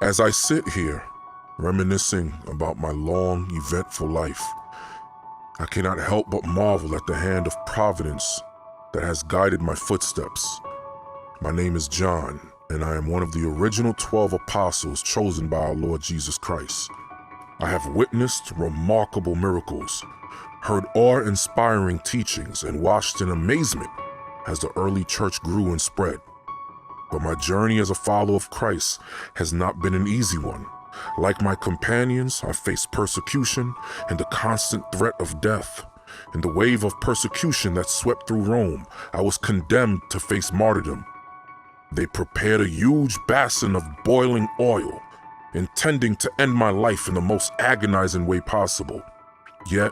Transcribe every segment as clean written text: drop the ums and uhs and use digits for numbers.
As I sit here, reminiscing about my long, eventful life, I cannot help but marvel at the hand of providence that has guided my footsteps. My name is John, and I am one of the original 12 apostles chosen by our Lord Jesus Christ. I have witnessed remarkable miracles, heard awe-inspiring teachings, and watched in amazement as the early church grew and spread. But my journey as a follower of Christ has not been an easy one. Like my companions, I faced persecution and the constant threat of death. In the wave of persecution that swept through Rome, I was condemned to face martyrdom. They prepared a huge basin of boiling oil, intending to end my life in the most agonizing way possible. Yet,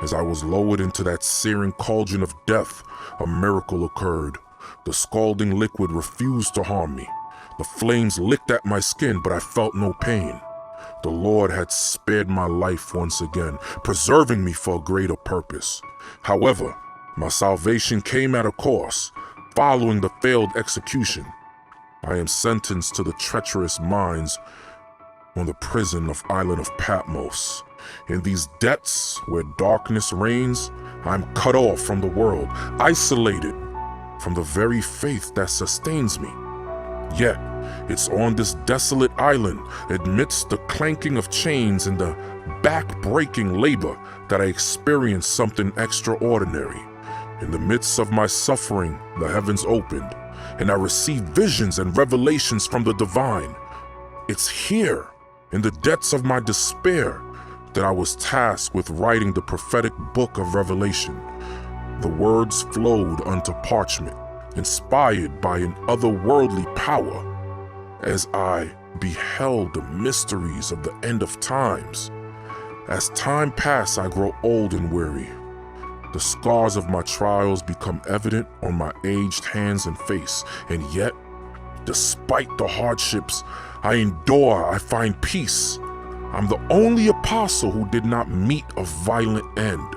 as I was lowered into that searing cauldron of death, a miracle occurred. The scalding liquid refused to harm me. The flames licked at my skin, but I felt no pain. The Lord had spared my life once again, preserving me for a greater purpose. However, my salvation came at a cost. Following the failed execution, I am sentenced to the treacherous mines on the prison of island of Patmos. In these depths where darkness reigns, I am cut off from the world, isolated from the very faith that sustains me. Yet, it's on this desolate island, amidst the clanking of chains and the back-breaking labor, that I experience something extraordinary. In the midst of my suffering, the heavens opened, and I received visions and revelations from the divine. It's here, in the depths of my despair, that I was tasked with writing the prophetic book of Revelation. The words flowed onto parchment, inspired by an otherworldly power, as I beheld the mysteries of the end of times. As time passed, I grow old and weary. The scars of my trials become evident on my aged hands and face, and yet, despite the hardships I endure, I find peace. I'm the only apostle who did not meet a violent end.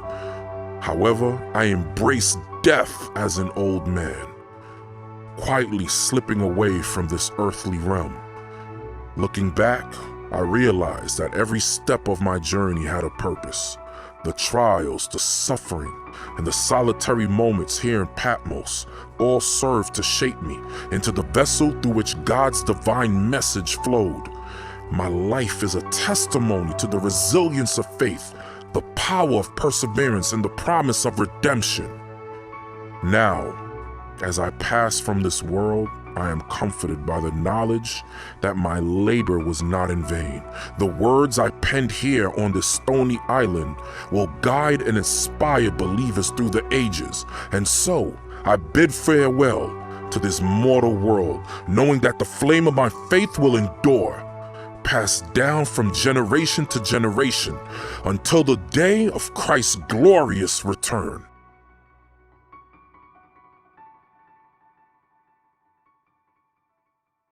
However, I embrace death as an old man, quietly slipping away from this earthly realm. Looking back, I realized that every step of my journey had a purpose. The trials, the suffering, and the solitary moments here in Patmos all served to shape me into the vessel through which God's divine message flowed. My life is a testimony to the resilience of faith, the power of perseverance, and the promise of redemption. Now, as I pass from this world, I am comforted by the knowledge that my labor was not in vain. The words I penned here on this stony island will guide and inspire believers through the ages. And so, I bid farewell to this mortal world, knowing that the flame of my faith will endure, passed down from generation to generation, until the day of Christ's glorious return.